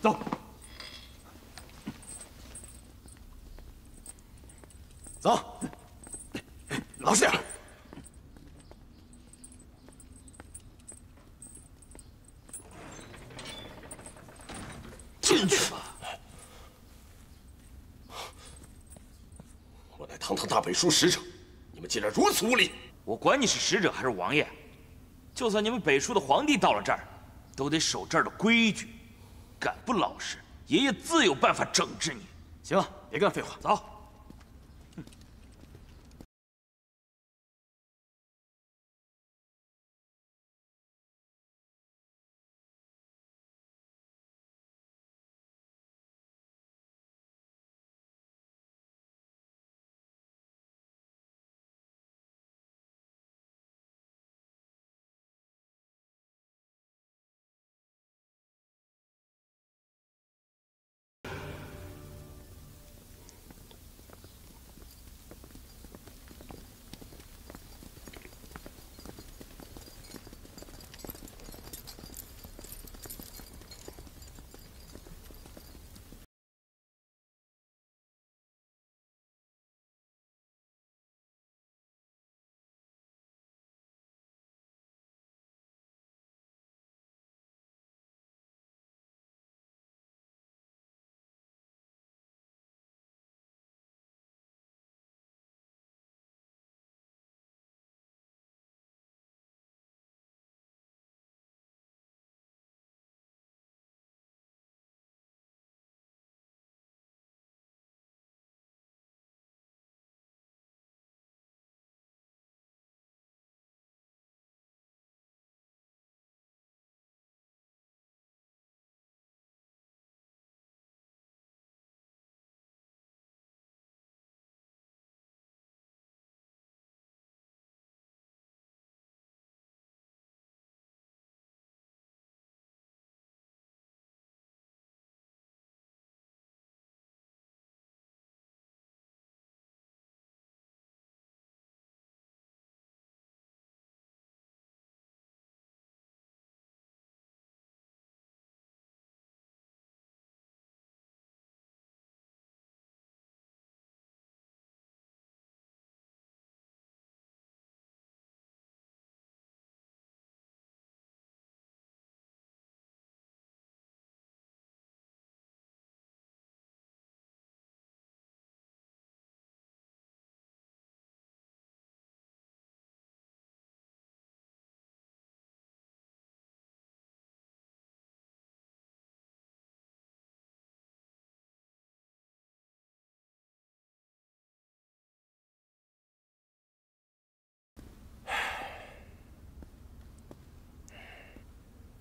走。走，老实点。进去吧。我乃堂堂大北书使者，你们竟然如此无礼！我管你是使者还是王爷，就算你们北书的皇帝到了这儿，都得守这儿的规矩。敢不老实，爷爷自有办法整治你。行了，别跟他废话，走。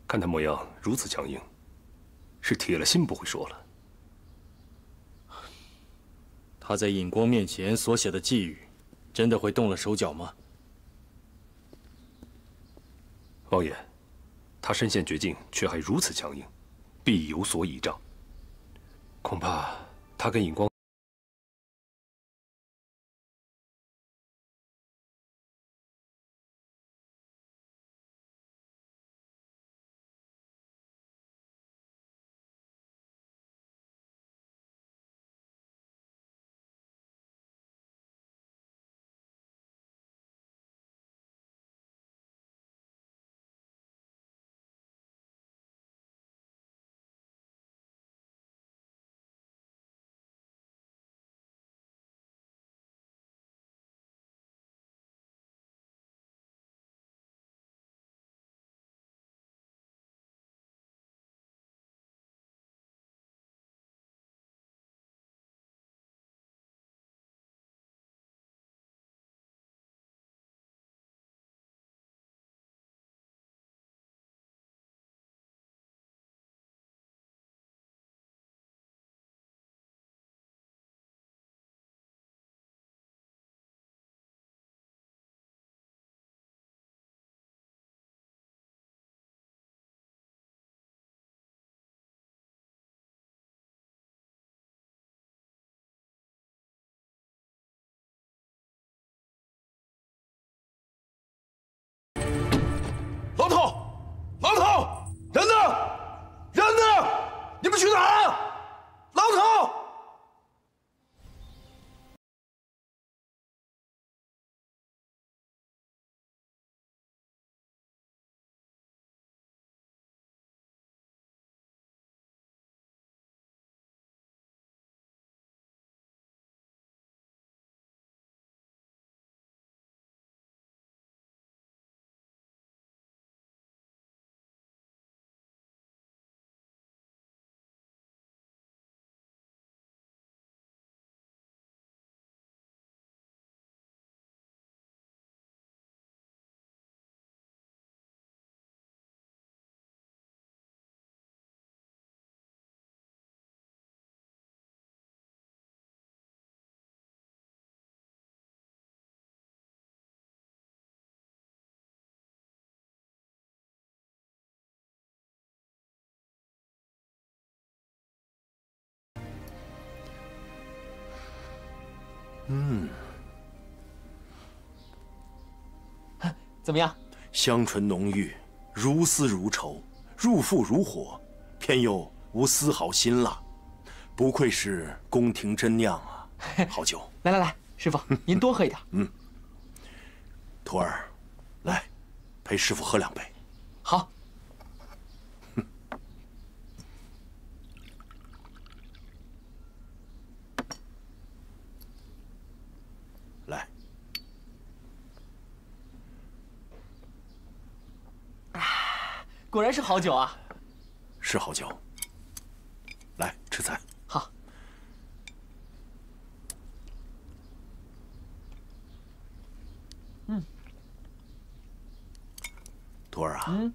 看他模样如此强硬，是铁了心不会说了。他在尹光面前所写的寄语，真的会动了手脚吗？王爷，他身陷绝境，却还如此强硬，必有所倚仗。恐怕他跟尹光。怎么样？香醇浓郁，如丝如绸，入腹如火，偏又无丝毫辛辣，不愧是宫廷真酿啊！好酒。来来来，师傅您多喝一点。徒儿，来，陪师傅喝2杯。好。来，果然是好酒啊！是好酒。来，吃菜。好。徒儿啊，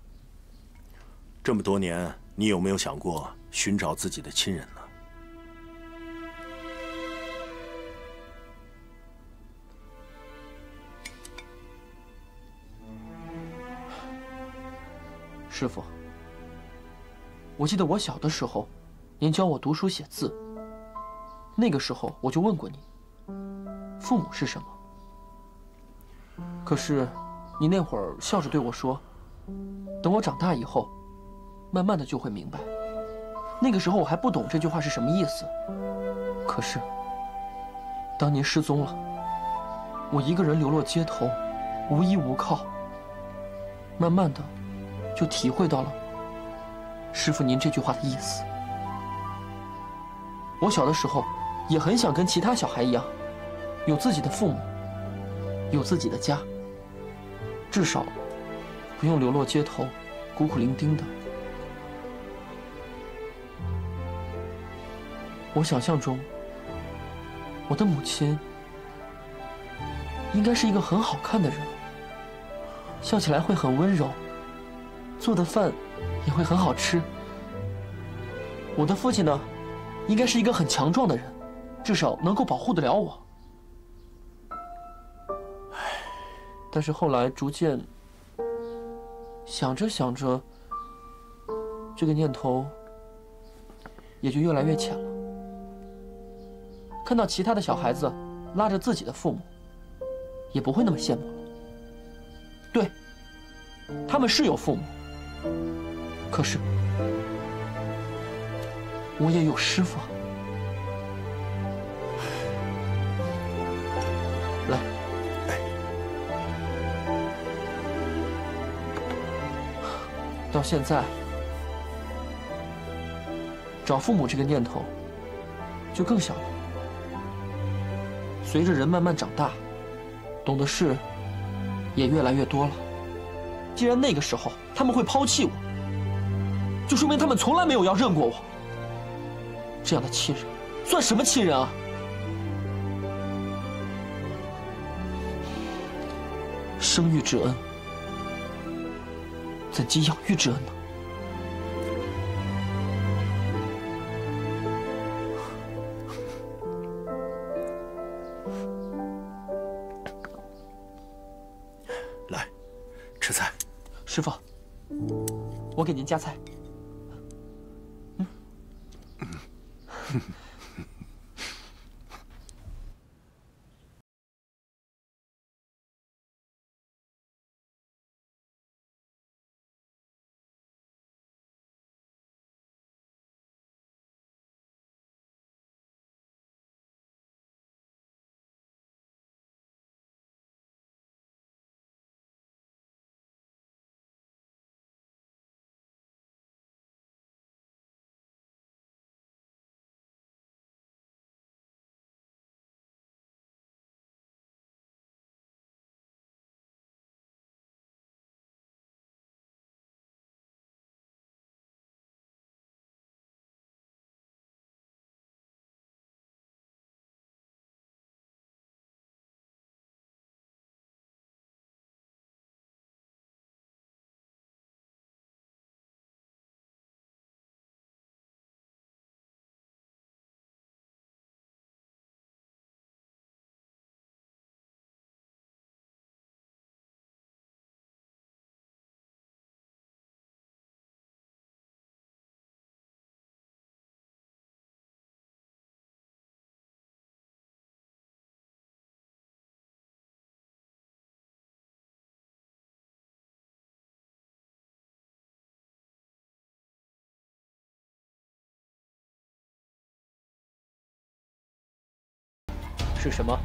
这么多年，你有没有想过寻找自己的亲人呢？师傅，我记得我小的时候，您教我读书写字。那个时候我就问过你，父母是什么？可是，你那会儿笑着对我说，等我长大以后，慢慢的就会明白。那个时候我还不懂这句话是什么意思。可是，当您失踪了，我一个人流落街头，无依无靠，慢慢的就体会到了师傅您这句话的意思。我小的时候也很想跟其他小孩一样，有自己的父母，有自己的家，至少不用流落街头，孤苦伶仃的。我想象中，我的母亲应该是一个很好看的人，笑起来会很温柔，做的饭也会很好吃。我的父亲呢，应该是一个很强壮的人，至少能够保护得了我。但是后来逐渐想着想着，这个念头也就越来越浅了。看到其他的小孩子拉着自己的父母，也不会那么羡慕了。对，他们是有父母，可是我也有师傅。来，到现在，找父母这个念头就更小了。随着人慢慢长大，懂的事也越来越多了。既然那个时候他们会抛弃我，就说明他们从来没有要认过我。这样的亲人，算什么亲人啊？生育之恩，怎及养育之恩呢？来，吃菜。师傅，我给您夹菜。是什么？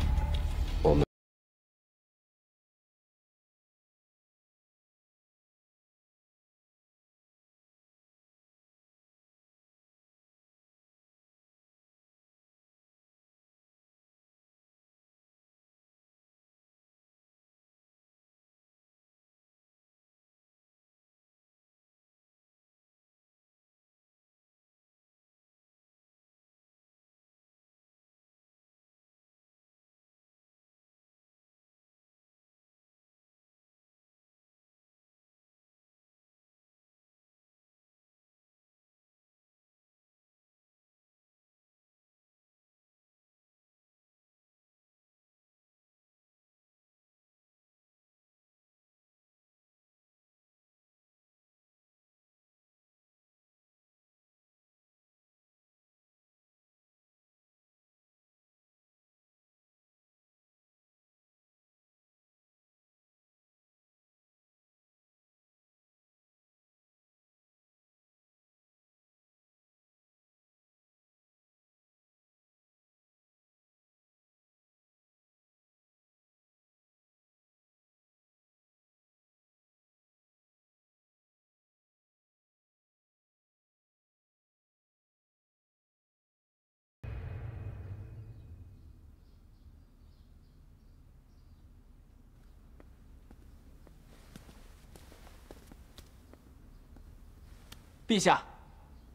陛下，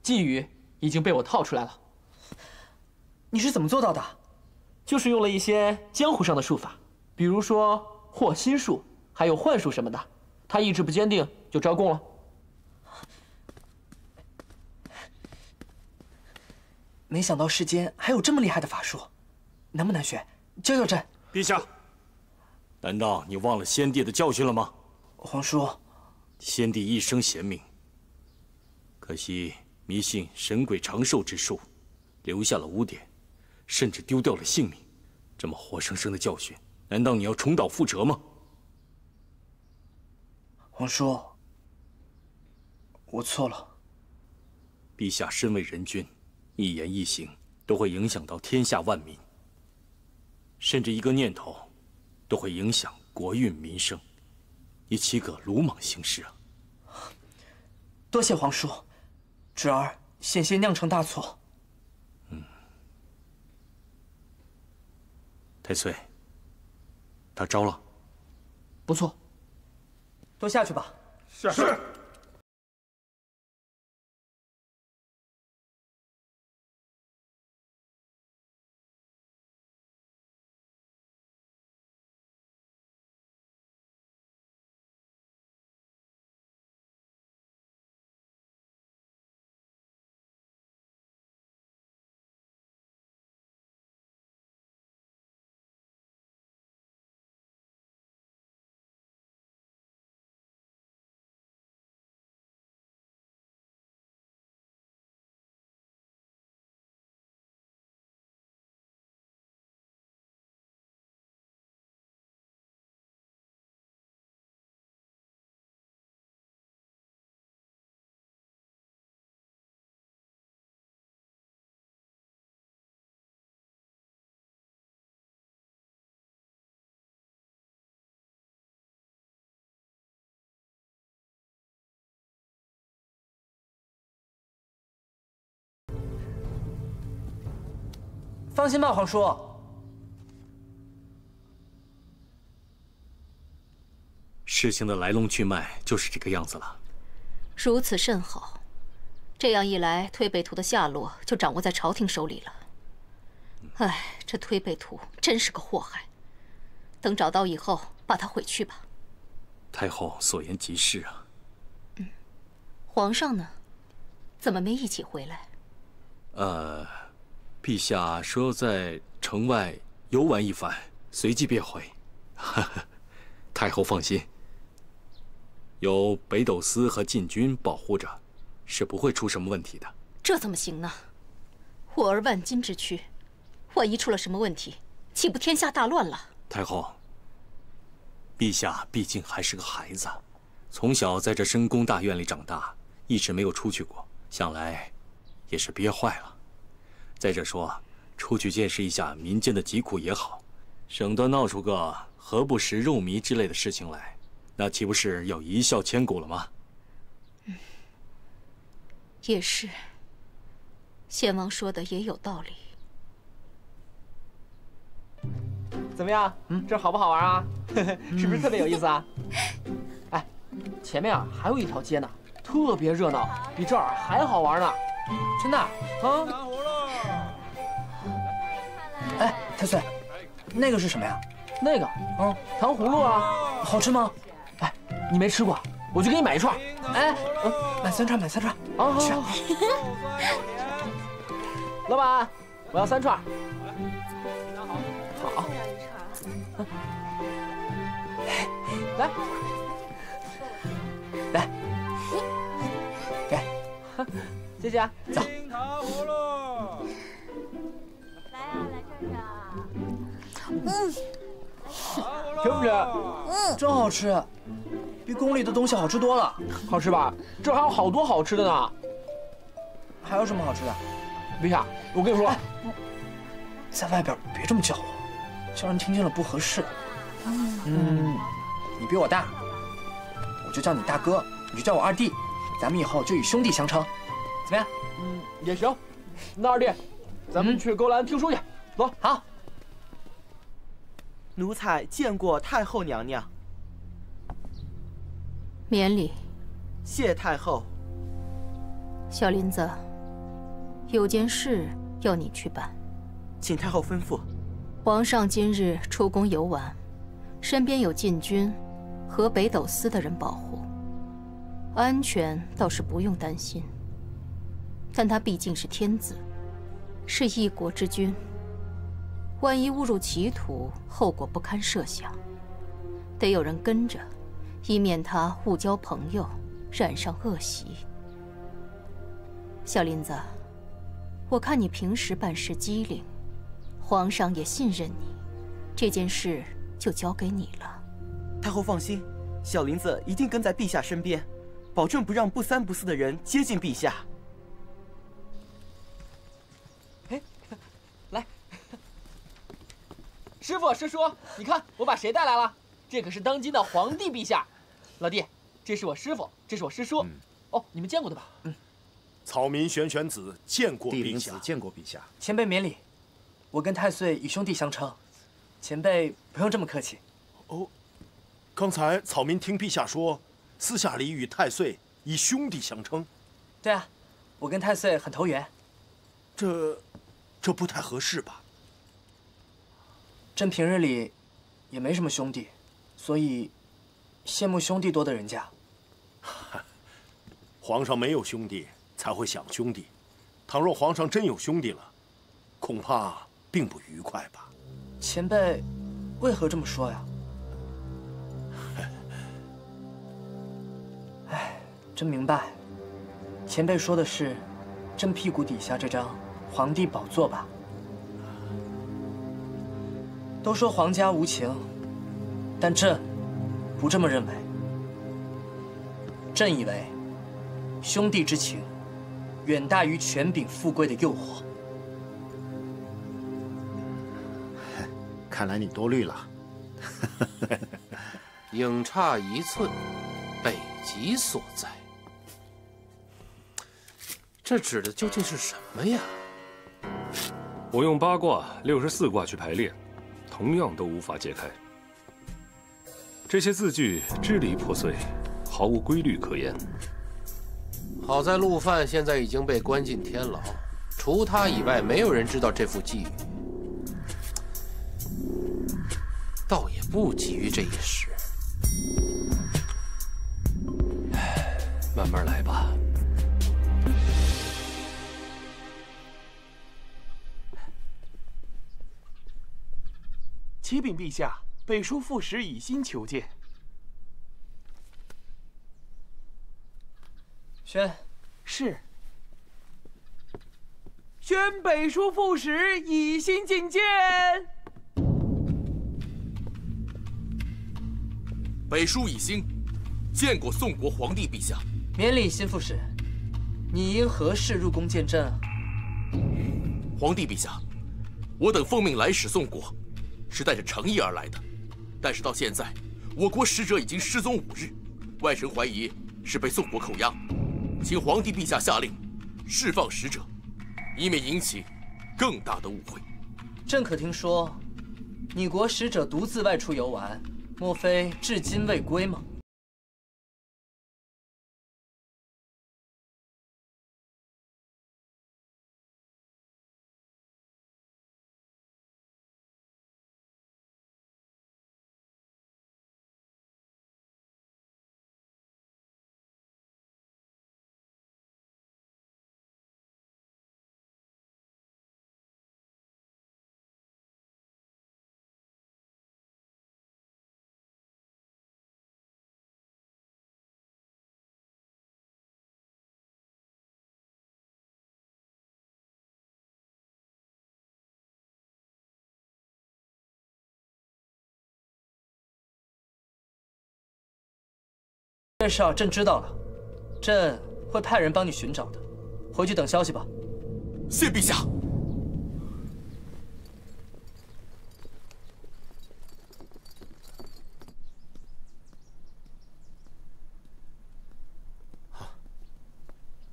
寄语已经被我套出来了。你是怎么做到的？就是用了一些江湖上的术法，比如说惑心术，还有幻术什么的。他意志不坚定，就招供了。没想到世间还有这么厉害的法术，难不难学？教教朕。陛下，难道你忘了先帝的教训了吗？皇叔，先帝一生贤明，可惜迷信神鬼长寿之术，留下了污点，甚至丢掉了性命。这么活生生的教训，难道你要重蹈覆辙吗？皇叔，我错了。陛下身为人君，一言一行都会影响到天下万民，甚至一个念头都会影响国运民生。你岂可鲁莽行事啊！多谢皇叔，侄儿险些酿成大错。太岁，他招了。不错，都下去吧。是。放心吧，皇叔。事情的来龙去脉就是这个样子了。如此甚好，这样一来，推背图的下落就掌握在朝廷手里了。唉，这推背图真是个祸害。等找到以后，把它毁去吧。太后所言极是啊。皇上呢？怎么没一起回来？陛下说要在城外游玩一番，随即便回。太后放心，有北斗司和禁军保护着，是不会出什么问题的。这怎么行呢？我儿万金之躯，万一出了什么问题，岂不天下大乱了？太后，陛下毕竟还是个孩子，从小在这深宫大院里长大，一直没有出去过，想来也是憋坏了。再者说，出去见识一下民间的疾苦也好，省得闹出个何不食肉糜之类的事情来，那岂不是要一笑千古了吗？也是，献王说的也有道理。怎么样？这好不好玩啊？是不是特别有意思啊？哎，前面啊还有一条街呢，特别热闹，比这儿还好玩呢。真的啊？哎，太岁，那个是什么呀？那个，糖葫芦啊，好吃吗？哎，你没吃过，我去给你买一串。哎，买3串，买3串。啊，去。老板，我要3串。好。来，给，谢谢啊，走。吃不吃？真好吃，比宫里的东西好吃多了。好吃吧？这还有好多好吃的呢。还有什么好吃的？陛下，我跟你说，在外边别这么叫我，叫人听见了不合适。你比我大，我就叫你大哥，你就叫我二弟，咱们以后就以兄弟相称，怎么样？也行。那二弟，咱们去勾栏听书去。走。好。奴才见过太后娘娘。免礼。谢太后。小林子，有件事要你去办，请太后吩咐。皇上今日出宫游玩，身边有禁军和北斗司的人保护，安全倒是不用担心。但他毕竟是天子，是一国之君，万一误入歧途，后果不堪设想。得有人跟着，以免他误交朋友，染上恶习。小林子，我看你平时办事机灵，皇上也信任你，这件事就交给你了。太后放心，小林子一定跟在陛下身边，保证不让不三不四的人接近陛下。哎，来，师傅师叔，你看我把谁带来了？这可是当今的皇帝陛下。老弟，这是我师傅，这是我师叔。哦，你们见过对吧？草民玄玄子见过帝陵陛下，子见过陛下。前辈免礼，我跟太岁以兄弟相称，前辈不用这么客气。哦，刚才草民听陛下说，私下里与太岁以兄弟相称。对啊，我跟太岁很投缘。这不太合适吧？朕平日里也没什么兄弟，所以羡慕兄弟多的人家。皇上没有兄弟，才会想兄弟。倘若皇上真有兄弟了，恐怕并不愉快吧？前辈为何这么说呀？哎，朕明白，前辈说的是朕屁股底下这张皇帝宝座吧？都说皇家无情，但朕不这么认为。朕以为，兄弟之情远大于权柄富贵的诱惑。看来你多虑了。影差一寸，北极所在。这指的究竟是什么呀？我用8卦、64卦去排列，同样都无法解开。这些字句支离破碎，毫无规律可言。好在陆犯现在已经被关进天牢，除他以外，没有人知道这副寄语。倒也不急于这一时。慢慢来吧。启禀陛下，北书副使以心求见。宣，是。宣北书副使以心觐见。北书以兴，见过宋国皇帝陛下。免礼，新副使，你因何事入宫见朕啊？皇帝陛下，我等奉命来使宋国，是带着诚意而来的。但是到现在，我国使者已经失踪5日，外臣怀疑是被宋国扣押，请皇帝陛下下令释放使者，以免引起更大的误会。朕可听说，你国使者独自外出游玩，莫非至今未归吗？这事朕知道了，朕会派人帮你寻找的。回去等消息吧。谢陛下。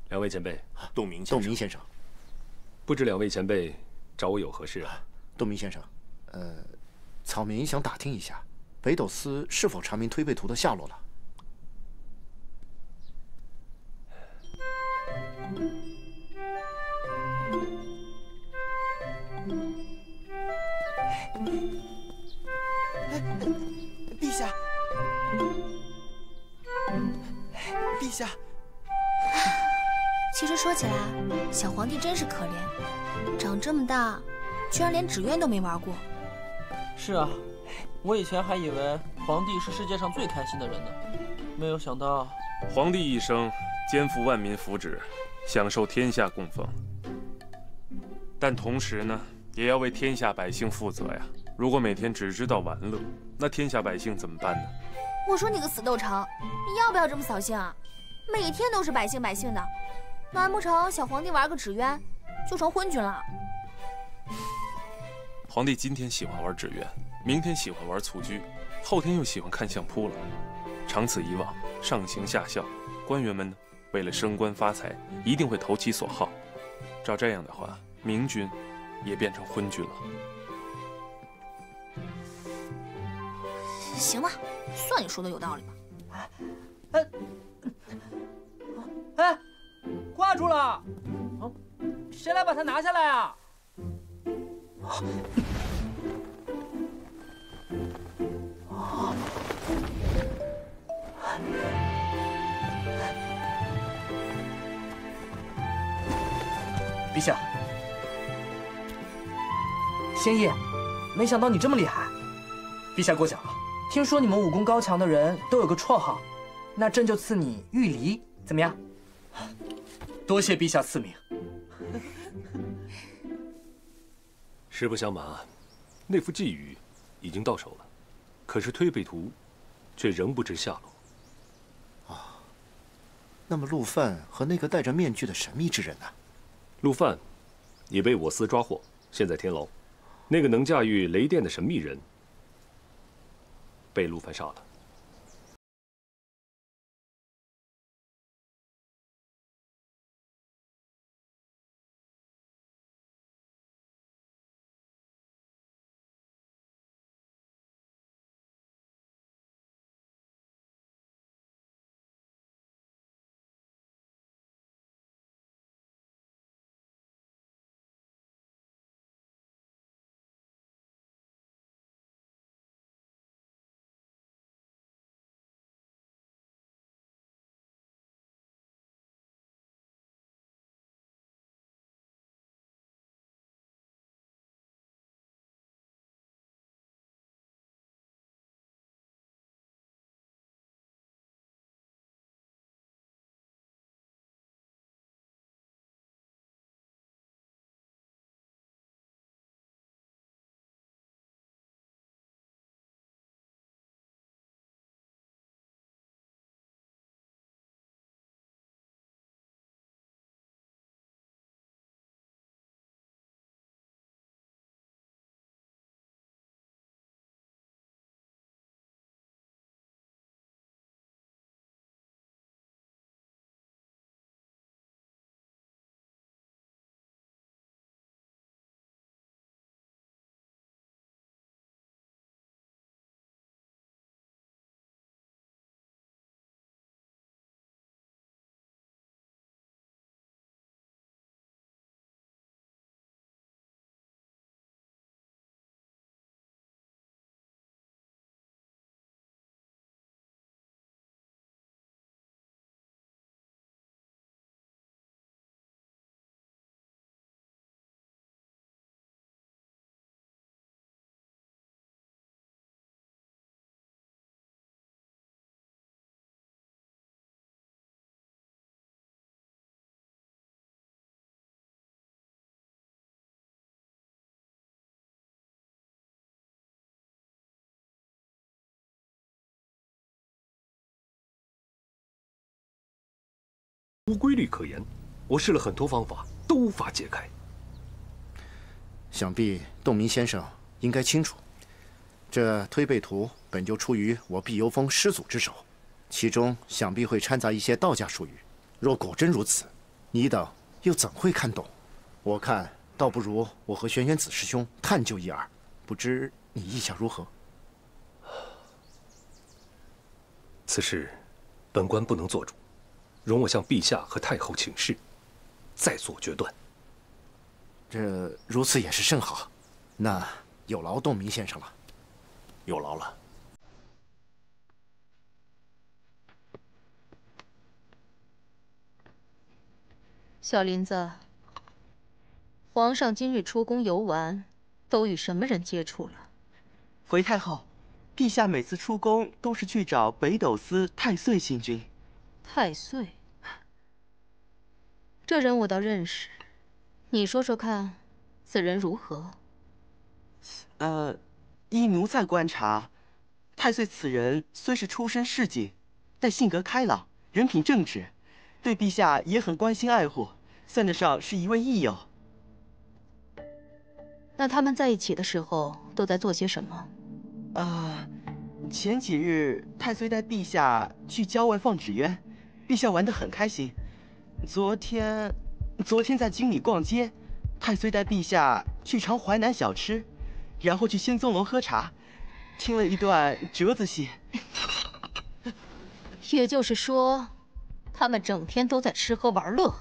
两位前辈，洞明先生，不知两位前辈找我有何事啊？洞明先生，草民想打听一下，北斗司是否查明推背图的下落了？陛下，陛下。其实说起来，小皇帝真是可怜，长这么大，居然连纸鸢都没玩过。是啊，我以前还以为皇帝是世界上最开心的人呢，没有想到皇帝一生肩负万民福祉，享受天下供奉，但同时呢，也要为天下百姓负责呀。如果每天只知道玩乐，那天下百姓怎么办呢？我说你个死窦成，你要不要这么扫兴啊？每天都是百姓的，难不成小皇帝玩个纸鸢就成昏君了？皇帝今天喜欢玩纸鸢，明天喜欢玩蹴鞠，后天又喜欢看相扑了。长此以往，上行下效，官员们呢，为了升官发财，一定会投其所好。照这样的话，明君也变成昏君了。行吧，算你说的有道理吧。哎，挂住了！谁来把它拿下来啊？陛下，仙叶，没想到你这么厉害。陛下过奖了，听说你们武功高强的人都有个绰号，那朕就赐你玉离，怎么样？多谢陛下赐名。实不相瞒，那幅寄语已经到手了，可是推背图却仍不知下落。啊，那么陆范和那个戴着面具的神秘之人呢？陆范已被我司抓获，现在天牢。那个能驾驭雷电的神秘人被陆范杀了。无规律可言。我试了很多方法，都无法解开。想必洞明先生应该清楚，这推背图本就出于我毕由峰师祖之手，其中想必会掺杂一些道家术语。若果真如此，你等又怎会看懂？我看倒不如我和玄元子师兄探究一二，不知你意下如何？此事，本官不能做主，容我向陛下和太后请示，再做决断。这如此也是甚好，那有劳洞明先生了。有劳了。小林子，皇上今日出宫游玩，都与什么人接触了？回太后，陛下每次出宫都是去找北斗司太岁星君。太岁，这人我倒认识，你说说看，此人如何？依奴才观察，太岁此人虽是出身市井，但性格开朗，人品正直，对陛下也很关心爱护，算得上是一位益友。那他们在一起的时候都在做些什么？前几日太岁带陛下去郊外放纸鸢，陛下玩得很开心。昨天在京里逛街，太岁带陛下去尝淮南小吃，然后去仙踪楼喝茶，听了一段折子戏。也就是说，他们整天都在吃喝玩乐。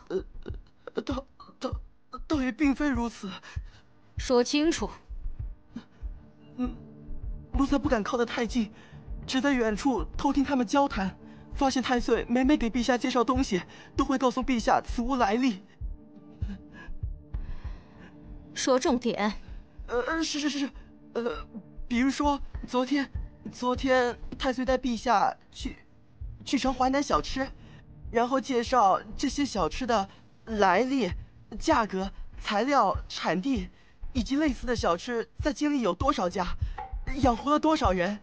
倒也并非如此。说清楚。奴才不敢靠得太近，只在远处偷听他们交谈，发现太岁每每给陛下介绍东西，都会告诉陛下此物来历。说重点。是，比如说昨天太岁带陛下去尝淮南小吃，然后介绍这些小吃的来历、价格、材料、产地，以及类似的小吃在京里有多少家，养活了多少人，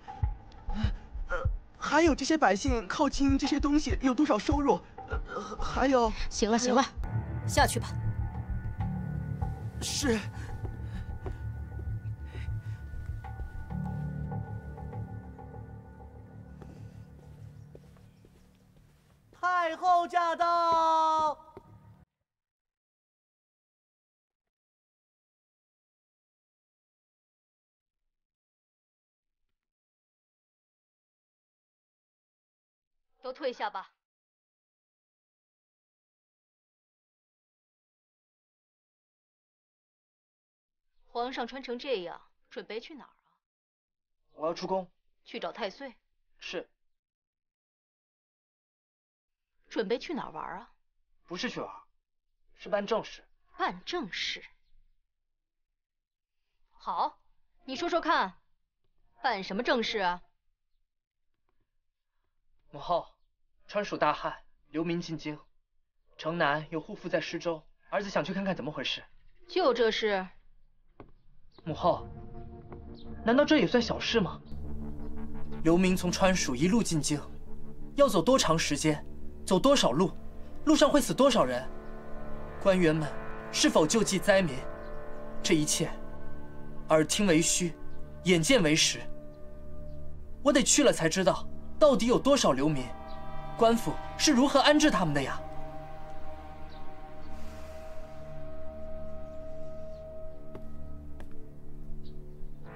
还有这些百姓靠经营这些东西有多少收入，还有……行了，下去吧。是。太后驾到！都退下吧。皇上穿成这样，准备去哪儿啊？我要出宫。去找太岁。是。准备去哪儿玩啊？不是去玩，是办正事。办正事。好，你说说看，办什么正事啊？母后，川蜀大旱，流民进京，城南有户妇在施粥，儿子想去看看怎么回事。就这事？母后，难道这也算小事吗？流民从川蜀一路进京，要走多长时间？走多少路？路上会死多少人？官员们是否救济灾民？这一切，耳听为虚，眼见为实。我得去了才知道，到底有多少流民，官府是如何安置他们的呀？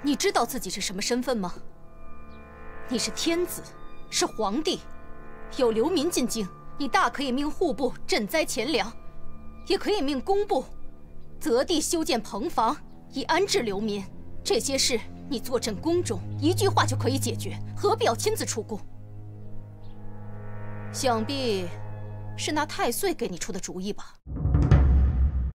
你知道自己是什么身份吗？你是天子，是皇帝，有流民进京。你大可以命户部赈灾钱粮，也可以命工部择地修建棚房以安置流民。这些事你坐镇宫中，一句话就可以解决，何必要亲自出宫？想必是拿太岁给你出的主意吧？